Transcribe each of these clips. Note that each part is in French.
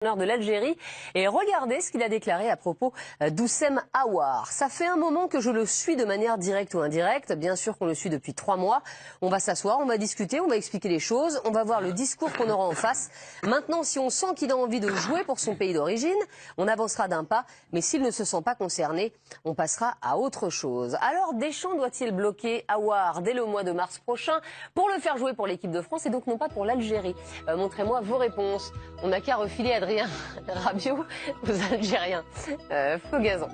De l'Algérie et regardez ce qu'il a déclaré à propos d'Houssem Aouar. Ça fait un moment que je le suis de manière directe ou indirecte, bien sûr qu'on le suit depuis 3 mois. On va s'asseoir, on va discuter, on va expliquer les choses, on va voir le discours qu'on aura en face. Maintenant, si on sent qu'il a envie de jouer pour son pays d'origine, on avancera d'un pas, mais s'il ne se sent pas concerné, on passera à autre chose. Alors Deschamps doit-il bloquer Aouar dès le mois de mars prochain pour le faire jouer pour l'équipe de France et donc non pas pour l'Algérie? Montrez-moi vos réponses. On n'a qu'à refiler Adrien Rabiot aux Algériens. Feu gazon.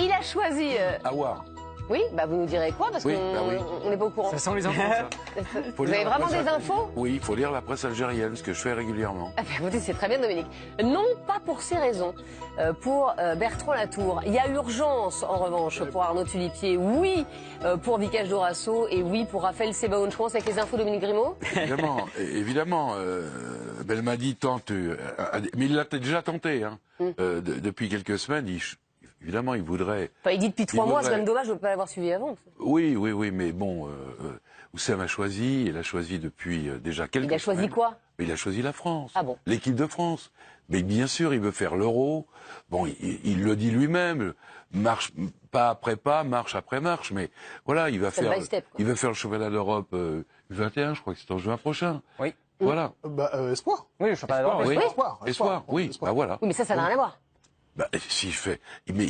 Il a choisi... Aouar. Oui, bah vous nous direz quoi parce Oui, qu'on n'est pas au courant. Ça sent les infos, ça. Vous avez vraiment des infos? Oui, il faut lire la presse algérienne, ce que je fais régulièrement. Ah bah, écoutez, c'est très bien, Dominique. Non, pas pour ces raisons. Pour Bertrand Latour, il y a urgence, en revanche, pour Arnaud Tulipier. Oui, pour Vikash Dorasso et oui, pour Raphaël Sebaoun. Je pense avec les infos Dominique Grimaud. Évidemment, évidemment. Belmadi tente, mais il l'a déjà tenté. Hein. Depuis quelques semaines, évidemment, il voudrait... Enfin, il dit depuis 3 mois, c'est quand même dommage de ne pas l'avoir suivi avant. Oui, mais bon, Houssem a choisi, il a choisi depuis déjà quelques semaines. Il a choisi quoi? Il a choisi la France, ah bon, l'équipe de France. Mais bien sûr, il veut faire l'Euro. Bon, il le dit lui-même, marche pas après pas, marche après marche. Mais voilà, il va faire le championnat d'Europe U21, je crois que c'est en juin prochain. Oui. Voilà. Espoir. Oui, le championnat d'Europe. Oui. Espoir. Oui, bah voilà. Oui, mais ça n'a rien à voir. Bah, s'il fait, mais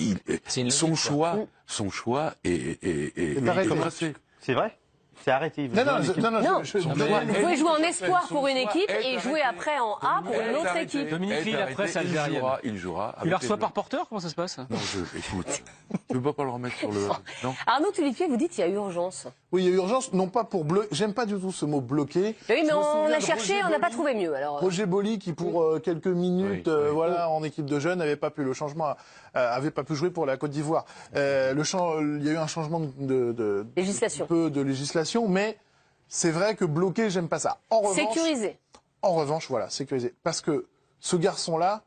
son choix est tracé. C'est vrai? C'est arrêté. Non, vous pouvez jouer en espoir pour une équipe et jouer après en A pour une autre équipe. Dominique lit la presse algérienne. Il jouera. Il la reçoit par porteur? Comment ça se passe? Non, écoute, je ne peux pas le remettre sur le... Non. Arnaud Tulipier, vous dites qu'il y a urgence. Oui, il y a urgence, non pas pour bloquer. J'aime pas du tout ce mot bloquer. Oui, mais on a cherché, on n'a pas trouvé mieux. Alors... Roger Boli, qui pour quelques minutes, voilà, en équipe de jeunes, n'avait pas pu le changement, avait pas pu jouer pour la Côte d'Ivoire. Il y a eu un changement de législation. De législation, mais c'est vrai que bloquer, j'aime pas ça. En revanche, sécuriser. En revanche, voilà, sécuriser, parce que ce garçon-là,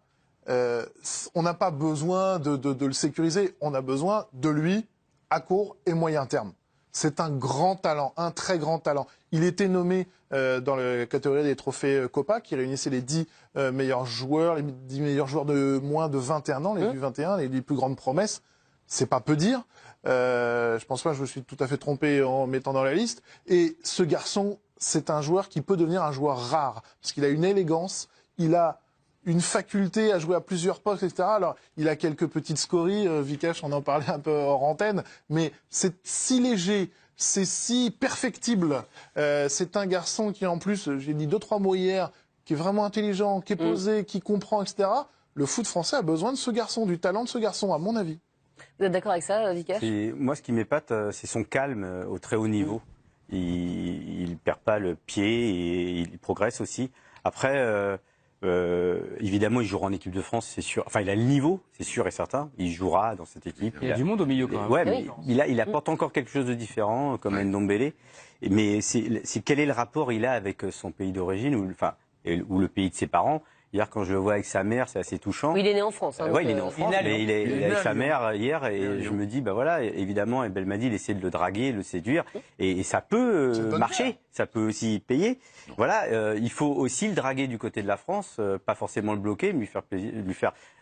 on n'a pas besoin de le sécuriser, on a besoin de lui à court et moyen terme. C'est un grand talent, un très grand talent. Il était nommé dans la catégorie des trophées Copa, qui réunissait les 10 meilleurs joueurs, les 10 meilleurs joueurs de moins de 21 ans, les U21, les plus grandes promesses. C'est pas peu dire. Je pense pas que je me suis tout à fait trompé en mettant dans la liste. Et ce garçon, c'est un joueur qui peut devenir un joueur rare, parce qu'il a une élégance, il a une faculté à jouer à plusieurs postes, etc. Alors, il a quelques petites scories, Vikash, on en parlait un peu hors antenne, mais c'est si léger, c'est si perfectible. C'est un garçon qui, en plus, j'ai dit 2-3 mots hier, qui est vraiment intelligent, qui est posé, qui comprend, etc. Le foot français a besoin de ce garçon, du talent de ce garçon, à mon avis. Vous êtes d'accord avec ça, Vikash? Moi, ce qui m'épate, c'est son calme au très haut niveau. Il perd pas le pied et il progresse aussi. Après... évidemment, il jouera en équipe de France, c'est sûr. Enfin, il a le niveau, c'est sûr et certain. Il jouera dans cette équipe. Il y a du monde au milieu, quand même. Ouais, mais il apporte encore quelque chose de différent, comme Ndombele. Mais quel est le rapport il a avec son pays d'origine ou le pays de ses parents? Hier, quand je le vois avec sa mère, c'est assez touchant. Oui, il est né en France. Hein, il est né en France, mais il est avec sa mère hier, et je me dis, bah voilà, évidemment, Belmadi, il essaie de le draguer, de le séduire, et ça peut marcher, ça peut aussi payer. Voilà, il faut aussi le draguer du côté de la France, pas forcément le bloquer, mais lui faire plaisir,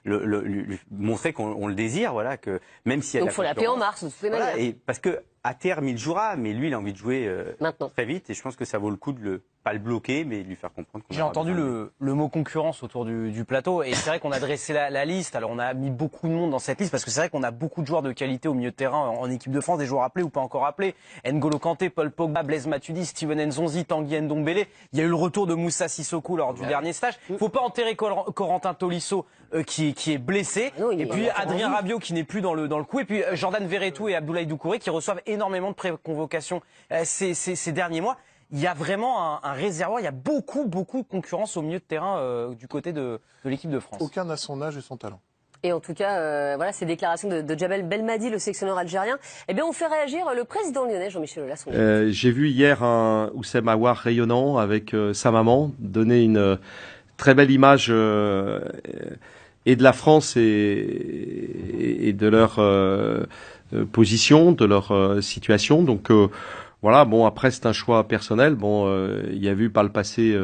lui montrer qu'on le désire, voilà, que même si donc il faut l'appeler en mars, de toutes les manières. Et parce que à terme, il jouera, mais lui, il a envie de jouer maintenant, très vite, et je pense que ça vaut le coup de pas le bloquer, mais de lui faire comprendre qu'on... J'ai entendu le mot concurrence autour du plateau, et c'est vrai qu'on a dressé la liste. Alors on a mis beaucoup de monde dans cette liste, parce que c'est vrai qu'on a beaucoup de joueurs de qualité au milieu de terrain en équipe de France, des joueurs appelés ou pas encore appelés. N'Golo Kanté, Paul Pogba, Blaise Matuidi, Steven Nzonzi, Tanguy Ndombele. Il y a eu le retour de Moussa Sissoko lors du dernier stage. Faut pas enterrer Corentin Tolisso qui est blessé, et puis Adrien Rabiot qui n'est plus dans le coup, et puis Jordan Verretou et Abdoulaye Doucouré qui reçoivent énormément de pré-convocations ces derniers mois. Il y a vraiment un réservoir, il y a beaucoup de concurrence au milieu de terrain du côté de l'équipe de France. Aucun n'a son âge et son talent. Et en tout cas, voilà ces déclarations de Djabel Belmadi, le sélectionneur algérien. Eh bien, on fait réagir le président lyonnais, Jean-Michel Aulas. J'ai vu hier un Houssem Aouar rayonnant avec sa maman donner une très belle image et de la France et de leur position, de leur situation. Donc voilà, bon, après c'est un choix personnel. Bon, il y a vu par le passé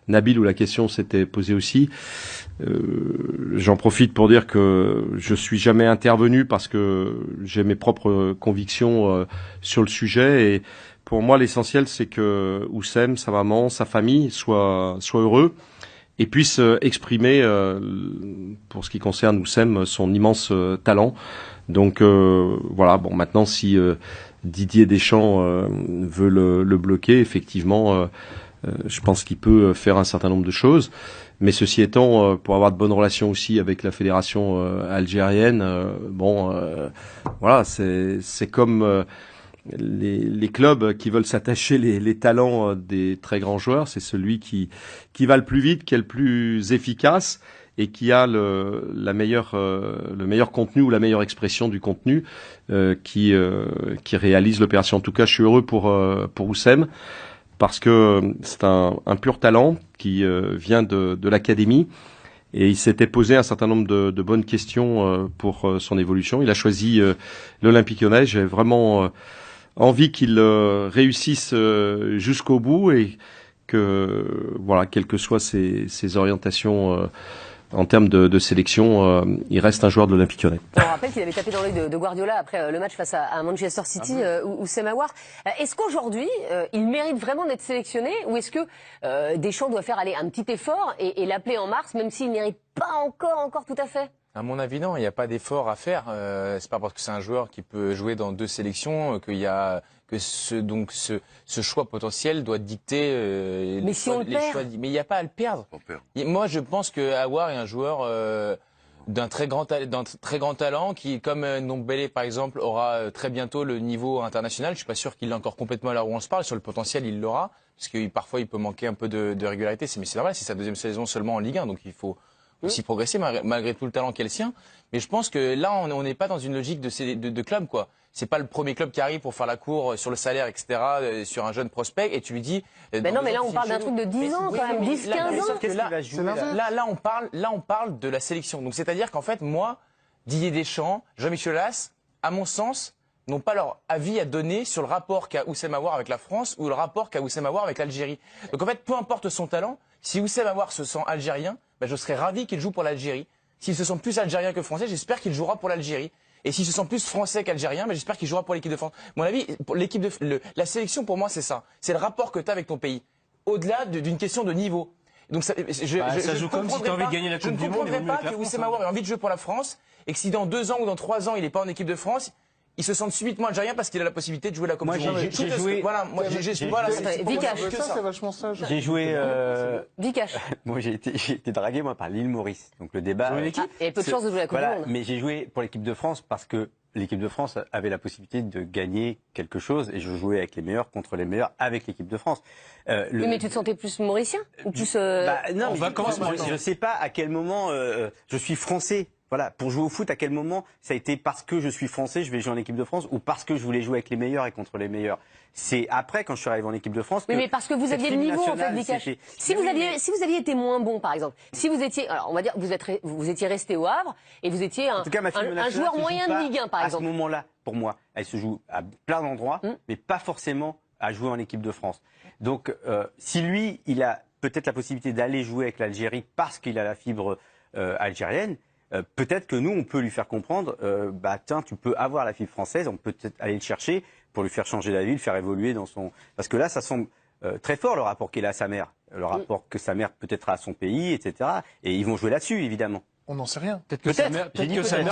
Nabil où la question s'était posée aussi. J'en profite pour dire que je suis jamais intervenu parce que j'ai mes propres convictions sur le sujet et pour moi l'essentiel c'est que Oussem, sa maman, sa famille soient heureux et puissent exprimer pour ce qui concerne Oussem son immense talent. Donc voilà, bon maintenant si Didier Deschamps veut le bloquer, effectivement je pense qu'il peut faire un certain nombre de choses. Mais ceci étant, pour avoir de bonnes relations aussi avec la fédération algérienne, voilà, c'est comme les clubs qui veulent s'attacher les talents des très grands joueurs. C'est celui qui va le plus vite, qui est le plus efficace et qui a le meilleur contenu ou la meilleure expression du contenu qui réalise l'opération. En tout cas, je suis heureux pour Oussem. Parce que c'est un pur talent qui vient de l'académie et il s'était posé un certain nombre de bonnes questions pour son évolution. Il a choisi l'Olympique Lyonnais. J'ai vraiment envie qu'il réussisse jusqu'au bout et que, voilà, quelles que soient ses orientations en termes de sélection, il reste un joueur de l'Olympique Lyonnais. On rappelle qu'il avait tapé dans l'œil de Guardiola après le match face à Manchester City, Oussem Aouar. Est-ce qu'aujourd'hui, il mérite vraiment d'être sélectionné ou est-ce que Deschamps doit faire aller un petit effort et l'appeler en mars, même s'il ne mérite pas encore tout à fait? À mon avis, non, il n'y a pas d'effort à faire. C'est pas parce que c'est un joueur qui peut jouer dans 2 sélections qu'il y a que ce choix potentiel doit dicter mais si on le perd. Mais il n'y a pas à le perdre. Moi, je pense que Aouar est un joueur d'un très grand talent qui, comme Ndombele par exemple, aura très bientôt le niveau international. Je suis pas sûr qu'il l'a encore complètement à l'heure où on se parle. Sur le potentiel, il l'aura, parce que parfois il peut manquer un peu de régularité. Mais c'est normal, c'est sa 2e saison seulement en Ligue 1, donc il faut aussi progresser malgré tout le talent qu'elle sien. Mais je pense que là, on n'est pas dans une logique de club, quoi. C'est pas le premier club qui arrive pour faire la cour sur le salaire, etc., sur un jeune prospect, et tu lui dis... Mais non, mais là, on parle d'un truc de 10 ans, quand même, 10, 15 ans. Là, on parle de la sélection. Donc, c'est-à-dire qu'en fait, moi, Didier Deschamps, Jean-Michel Aulas, à mon sens, n'ont pas leur avis à donner sur le rapport qu'a Oussem Aouar avec la France ou le rapport qu'a Oussem Aouar avec l'Algérie. Donc, en fait, peu importe son talent, si Oussem Aouar se sent algérien, je serais ravi qu'il joue pour l'Algérie. S'il se sent plus algérien que français, j'espère qu'il jouera pour l'Algérie. Et s'il se sent plus français qu'algérien, j'espère qu'il jouera pour l'équipe de France. À mon avis, pour la sélection, pour moi, c'est ça. C'est le rapport que tu as avec ton pays. Au-delà d'une question de niveau. Donc ça joue comme si tu as envie de gagner la Coupe du Monde. Je ne comprendrais pas que Oussem Aouar ait envie de jouer pour la France et que si dans 2 ans ou dans 3 ans, il n'est pas en équipe de France, il se sent subitement algérien parce qu'il a la possibilité de jouer la Coupe du Monde. J'ai joué... c'est vachement sage. J'ai joué... Vikash. Moi, j'ai été dragué par l'île Maurice. Donc le débat... Il y a peu de chance de jouer la Coupe du Monde. Mais j'ai joué pour l'équipe de France parce que l'équipe de France avait la possibilité de gagner quelque chose et je jouais avec les meilleurs contre les meilleurs avec l'équipe de France. Oui, mais tu te sentais plus mauricien ou plus... Non, je ne sais pas à quel moment je suis français. Voilà, pour jouer au foot, à quel moment ça a été parce que je suis français, je vais jouer en équipe de France, ou parce que je voulais jouer avec les meilleurs et contre les meilleurs. C'est après, quand je suis arrivé en équipe de France, oui, mais parce que vous aviez le niveau, en fait, Vikash. Si vous aviez été moins bon, par exemple, si vous étiez, alors on va dire, vous étiez resté au Havre et vous étiez un joueur moyen de Ligue 1, par exemple. À ce moment-là, pour moi, elle se joue à plein d'endroits, mais pas forcément à jouer en équipe de France. Donc, si lui, il a peut-être la possibilité d'aller jouer avec l'Algérie parce qu'il a la fibre algérienne. Peut-être que nous, on peut lui faire comprendre, tiens, tu peux avoir la fibre française, on peut peut-être aller le chercher pour lui faire changer la vie, le faire évoluer dans son... Parce que là, ça semble très fort, le rapport qu'il a à sa mère, le rapport que sa mère peut-être a à son pays, etc. Et ils vont jouer là-dessus, évidemment. On n'en sait rien. Peut-être que sa mère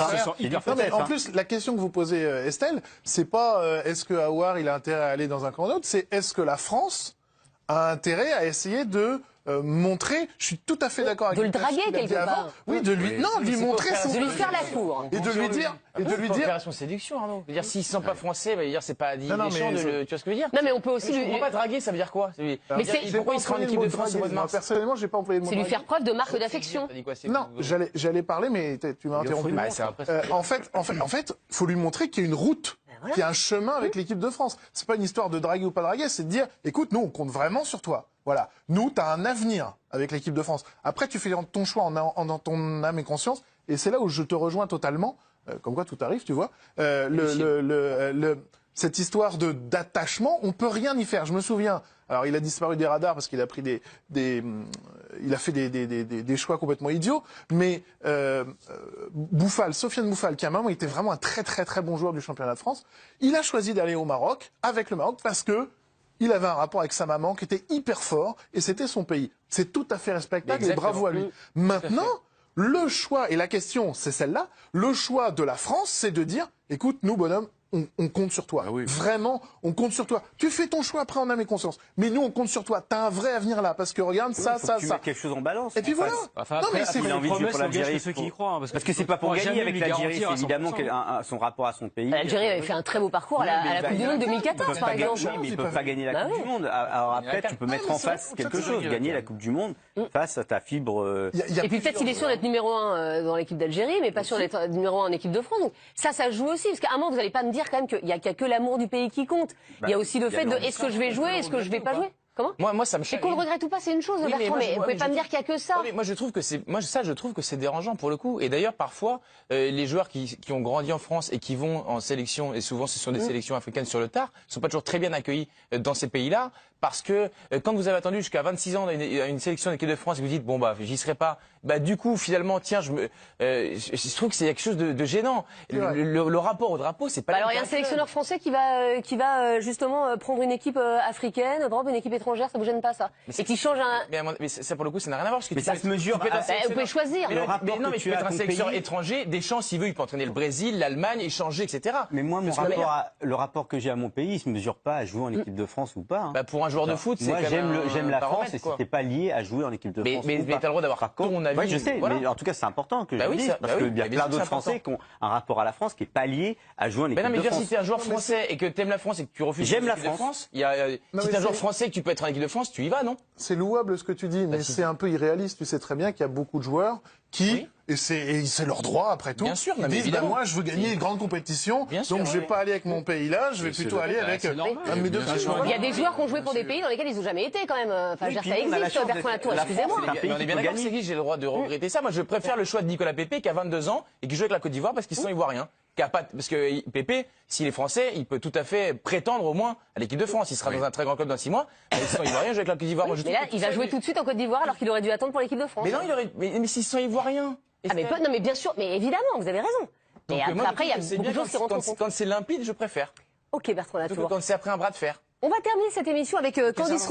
se sent hyper mais en plus, la question que vous posez, Estelle, c'est pas est-ce que Aouar il a intérêt à aller dans un camp d'autre, c'est est-ce que la France a intérêt à essayer de montrer, je suis tout à fait d'accord avec de le draguer quelque part. Oui, de lui, non, lui montrer son, de lui faire la cour, et de lui dire, opération séduction, Arnaud. Dire s'il se sent pas français, il va dire c'est pas dit méchant tu vois ce que je veux dire. Non, mais on peut aussi lui. Pas draguer, ça veut dire quoi? Mais pourquoi il sera en équipe de France au mois de mars? Personnellement, j'ai pas employé le mot. C'est lui faire preuve de marque d'affection. Non, j'allais parler, mais tu m'as interrompu. En fait, faut lui montrer qu'il y a une route. Qu'il y a un chemin avec l'équipe de France. C'est pas une histoire de draguer ou pas draguer, c'est de dire, écoute, nous, on compte vraiment sur toi. Voilà. Nous, t'as un avenir avec l'équipe de France. Après, tu fais ton choix en ton âme et conscience. Et c'est là où je te rejoins totalement. Comme quoi, tout arrive, tu vois. Cette histoire d'attachement, on peut rien y faire. Je me souviens, Alors il a disparu des radars parce qu'il a pris il a fait des choix complètement idiots. Mais Boufal, Sofiane Boufal, qui à un moment était vraiment un très très très bon joueur du championnat de France, il a choisi d'aller au Maroc, avec le Maroc, parce que il avait un rapport avec sa maman qui était hyper fort et c'était son pays. C'est tout à fait respectable et bravo à lui. Maintenant, le choix, et la question c'est celle-là, le choix de la France c'est de dire, écoute, nous bonhomme, on compte sur toi. Ah oui. Vraiment, on compte sur toi. Tu fais ton choix après en âme et conscience. Mais nous, on compte sur toi. T'as un vrai avenir là. Parce que regarde, ça. Tu mets quelque chose en balance. Et puis voilà. Enfin, non, mais c'est il a envie de jouer pour l'Algérie. Ceux qui y croient. Parce que c'est pas pour gagner avec l'Algérie. C'est évidemment son rapport à son pays. L'Algérie avait fait un très beau parcours à la Coupe du Monde 2014, par exemple. Oui, mais ils peuvent pas gagner la Coupe du Monde. Alors après, tu peux mettre en face quelque chose. Gagner la Coupe du Monde face à ta fibre. Et puis peut-être il est sûr d'être numéro 1 dans l'équipe d'Algérie, mais pas sûr d'être numéro 1 en équipe de France. Donc ça joue aussi. Parce qu'à un moment, vous n'allez pas me dire quand même qu'il y a que l'amour du pays qui compte. Il y a aussi le fait de est-ce que je vais jouer, est-ce que je vais pas jouer. Comment? Moi, ça me Et qu'on le regrette ou pas, c'est une chose, Bertrand, mais vous pouvez pas me dire qu'il y a que ça. Oui, moi, je trouve que c'est dérangeant pour le coup. Et d'ailleurs, parfois, les joueurs qui ont grandi en France et qui vont en sélection, et souvent ce sont des sélections africaines sur le tard, sont pas toujours très bien accueillis dans ces pays-là, parce que quand vous avez attendu jusqu'à 26 ans à une sélection d'équipe de France et que vous dites bon bah j'y serai pas, bah du coup finalement tiens je trouve que c'est quelque chose de gênant. Le rapport au drapeau, c'est pas. Alors il y a un sélectionneur français qui va justement prendre une équipe africaine, une équipe étrangère, ça vous gêne pas ça? Et qui change un. Mais ça pour le coup ça n'a rien à voir parce que mais ça se mesure. Vous pouvez choisir. Non mais tu peux être un sélectionneur étranger, Deschamps s'il veut il peut entraîner le Brésil, l'Allemagne, échanger etc. Mais moi le rapport que j'ai à mon pays, il se mesure pas à jouer en équipe de France ou pas. Bah pour un joueur de foot, c'est moi j'aime la France et c'était pas lié à jouer en équipe de France. Mais t'as le droit d'avoir ton avis. Oui, je sais, mais en tout cas c'est important que je le dise parce qu'il y a plein d'autres Français qui ont un rapport à la France qui est pas lié à jouer en équipe de France. Mais non, mais si t'es un joueur français et que t'aimes la France et que tu refuses l'équipe de France, si t'es un joueur français et que tu peux être en équipe de France, tu y vas, non? C'est louable ce que tu dis, mais c'est un peu irréaliste. Tu sais très bien qu'il y a beaucoup de joueurs qui, et c'est leur droit après tout, bien sûr, ils disent bah, moi je veux gagner une grande compétition, donc je vais pas aller avec mon pays là, je vais plutôt aller avec un de mes deux pays. Il y a des joueurs qui ont joué pour des pays dans lesquels ils n'ont jamais été quand même. Enfin, ça existe, Bertrand Latour, excusez-moi. On est bien d'accord, c'est qui j'ai le droit de regretter ça. Moi je préfère le choix de Nicolas Pepe qui a 22 ans et qui joue avec la Côte d'Ivoire parce qu'ils sont ivoiriens. Parce que Pepe, s'il est français, il peut tout à fait prétendre au moins à l'équipe de France. Il sera dans un très grand club dans 6 mois. Ils sont ivoiriens, joue avec la Côte d'Ivoire. Mais là, il va jouer tout de suite en Côte d'Ivoire alors qu'il aurait dû attendre pour l'équipe de France. Mais non, mais s'ils sont ivoiriens. Ah mais bien sûr, mais évidemment, vous avez raison. Et après, il y a beaucoup de choses qui rentrent en compte. Quand c'est limpide, je préfère. Ok, Bertrand Latour. Quand c'est après un bras de fer. On va terminer cette émission avec Candice